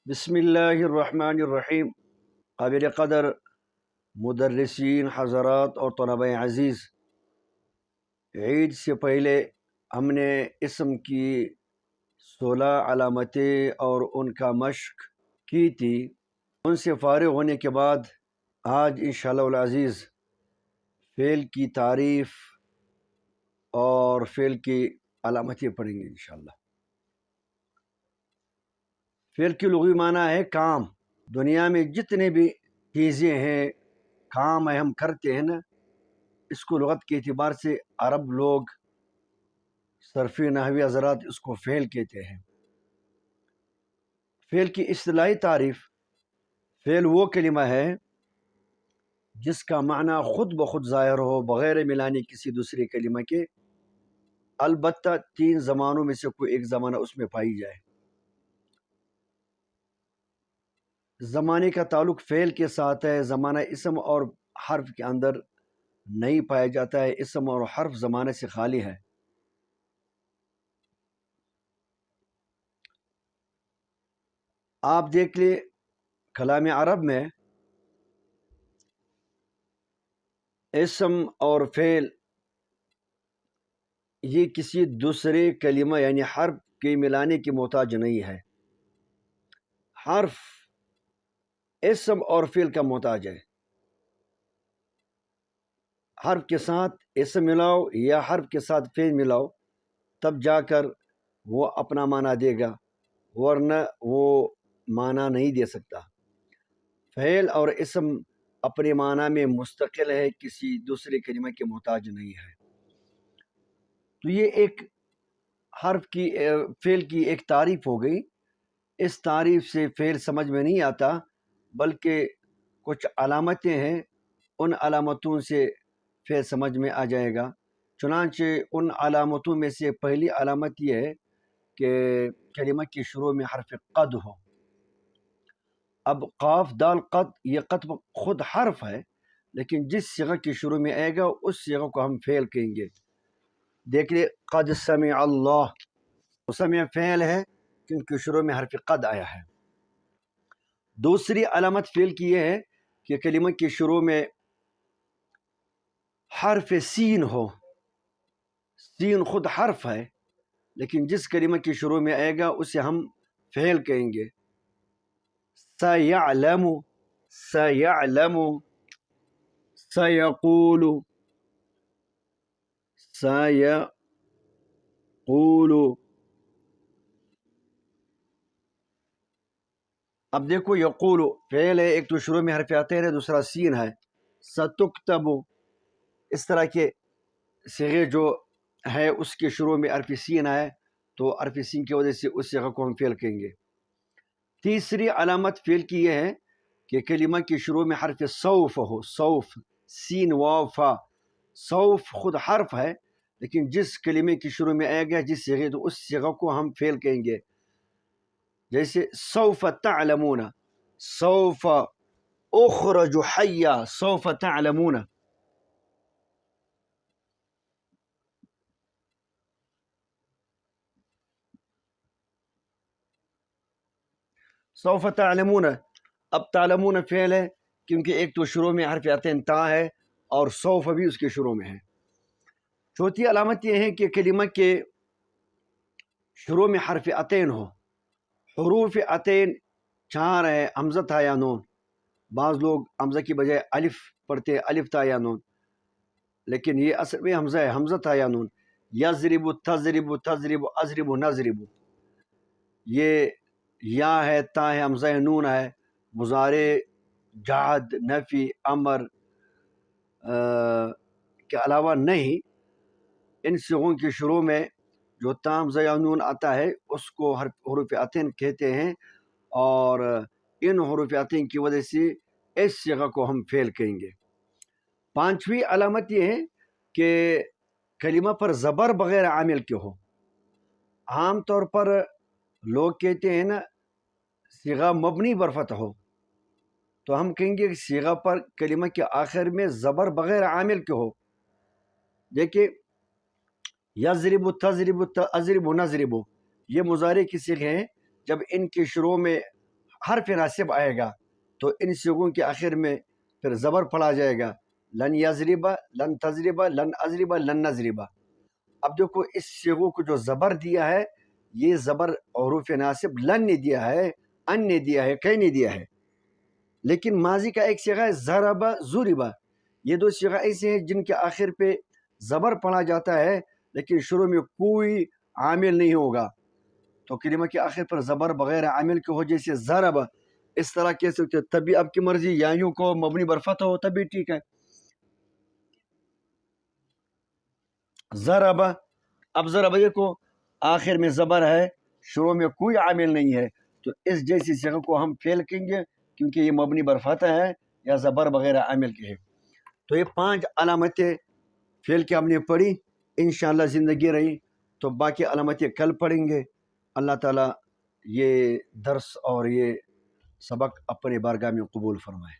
بسم اللہ الرحمن الرحیم۔ قابل قدر مدرسین حضرات اور طلباء عزیز، عید سے پہلے ہم نے اسم کی 16 علامتیں اور ان کا مشق کی تھی۔ ان سے فارغ ہونے کے بعد آج انشاءاللہ العزیز فعل کی تعریف اور فعل کی علامتیں پڑھیں گے انشاءاللہ۔ فعل کی لغوی معنی ہے کام۔ دنیا میں جتنے بھی چیزیں ہیں، کام ہے، ہم کرتے ہیں نا، اس کو لغت کے اعتبار سے عرب لوگ، صرفی نحوی حضرات اس کو فعل کہتے ہیں۔ فعل کی اصطلاحی تعریف: فعل وہ کلمہ ہے جس کا معنی خود بخود ظاہر ہو بغیر ملانے کسی دوسرے کلمہ کے، البتہ 3 زمانوں میں سے کوئی ایک زمانہ اس میں پائی جائے۔ زمانے کا تعلق فعل کے ساتھ ہے، زمانہ اسم اور حرف کے اندر نہیں پایا جاتا ہے، اسم اور حرف زمانے سے خالی ہے۔ آپ دیکھ لیں کلام عرب میں اسم اور فعل یہ کسی دوسرے کلمہ یعنی حرف کے ملانے کی محتاج نہیں ہے۔ حرف اسم اور فعل کا محتاج ہے۔ حرف کے ساتھ اسم ملاؤ یا حرف کے ساتھ فعل ملاؤ، تب جا کر وہ اپنا معنی دے گا، ورنہ وہ معنی نہیں دے سکتا۔ فعل اور اسم اپنے معنی میں مستقل ہے، کسی دوسرے کلمہ کے محتاج نہیں ہے۔ تو یہ ایک حرف کی فعل کی ایک تعریف ہو گئی۔ اس تعریف سے فعل سمجھ میں نہیں آتا، بلکہ کچھ علامتیں ہیں، ان علامتوں سے فعل سمجھ میں آ جائے گا۔ چنانچہ ان علامتوں میں سے پہلی علامت یہ ہے کہ کلمہ کے شروع میں حرف قد ہو۔ اب قاف دال قد، یہ قد خود حرف ہے، لیکن جس صیغہ کے شروع میں آئے گا اس صیغہ کو ہم فعل کہیں گے۔ دیکھ لیں قد سمع اللہ، سمع فعل ہے کیونکہ شروع میں حرف قد آیا ہے۔ دوسری علامت فعل کی یہ ہے کہ کلمہ کے شروع میں حرف سین ہو۔ سین خود حرف ہے، لیکن جس کلمہ کے شروع میں آئے گا اسے ہم فعل کہیں گے۔ سیعلم، سیعلم، سیقول، سیقول۔ اب دیکھو یقول فعل ہے، ایک تو شروع میں حرف عطین ہے، دوسرا سین ہے۔ ستکتب، اس طرح کے صیغے جو ہے اس کے شروع میں حرف سین آئے تو حرف سین کی وجہ سے اس صیغہ کو ہم فعل کہیں گے۔ تیسری علامت فعل کی یہ ہے کہ کلمہ کے شروع میں حرف سوف ہو۔ سوف، سین واو فا۔ سوف خود حرف ہے، لیکن جس کلمے کے شروع میں آئے گا جس صیغے تو اس صیغہ کو ہم فعل کہیں گے۔ جیسے سوف تعلمون، سوف اخرج حیا، سوف تعلمون۔ سوف تعلمون، اب تعلمون فعل ہے کیونکہ ایک تو شروع میں حرف عطین تا ہے اور سوف بھی اس کے شروع میں ہے۔ چوتھی علامت یہ ہے کہ کلمہ کے شروع میں حرف عطین ہو۔ حروف عطین 4 ہے، حمزہ تا یا نون۔ بعض لوگ حمزہ کی بجائے الف پڑھتے ہیں، الف تا یا نون، لیکن یہ اصل میں حمزہ ہے، حمزہ تا یا نون۔ یضرب، تضرب، تضرب، اضرب، نضرب۔ یہ یا ہے، تا ہے، حمزہ نون ہے، مضارع، جہد، نفی، امر کے علاوہ نہیں۔ ان صیغوں کے شروع میں جو تا حمزہ یا نون آتا ہے اس کو حروف عطین کہتے ہیں، اور ان حروف عطین کی وجہ سے اس صیغہ کو ہم فعل کہیں گے۔ پانچویں علامت یہ ہے کہ کلمہ پر زبر بغیر عامل کے ہو۔ عام طور پر لوگ کہتے ہیں نا صیغہ مبنی بر فتح ہو، تو ہم کہیں گے کہ صیغہ پر کلمہ کے آخر میں زبر بغیر عامل کے ہو۔ دیکھیں یضرب، تضرب، اضرب، نضرب، یہ مضارع کی صیغے ہیں۔ جب ان کے شروع میں حرف ناصب آئے گا تو ان صیغوں کے آخر میں پھر زبر پڑھا جائے گا، لن یضربا، لن تضربا، لن اضربا، لن نضربا۔ اب دیکھو اس صیغوں کو جو زبر دیا ہے، یہ زبر حروف ناصب لن نے دیا ہے، ان نے دیا ہے، کئی نے دیا ہے۔ لیکن ماضی کا ایک صیغہ ہے ضربا، ضربا، یہ دو صیغہ ایسے ہیں جن کے آخر پہ زبر پڑھا جاتا ہے لیکن شروع میں کوئی عامل نہیں ہوگا، تو کلمہ کے آخر پر زبر بغیر عامل کے ہو، جیسے ضرب، اس طرح کہہ سکتے، تب بھی آپ کی مرضی، یا یوں کو مبنی بر فتح ہو تب بھی ٹھیک ہے۔ ضرب، اب ضرب دیکھو آخر میں زبر ہے، شروع میں کوئی عامل نہیں ہے، تو اس جیسی صیغہ کو ہم فعل کہیں گے کیونکہ یہ مبنی بر فتح ہے یا زبر بغیر عامل کے ہے۔ تو یہ 5 علامتیں فعل کی ہم نے پڑھی، انشاءاللہ زندگی رہی تو باقی علامتیں کل پڑھیں گے۔ اللہ تعالیٰ یہ درس اور یہ سبق اپنے بارگاہ میں قبول فرمائے۔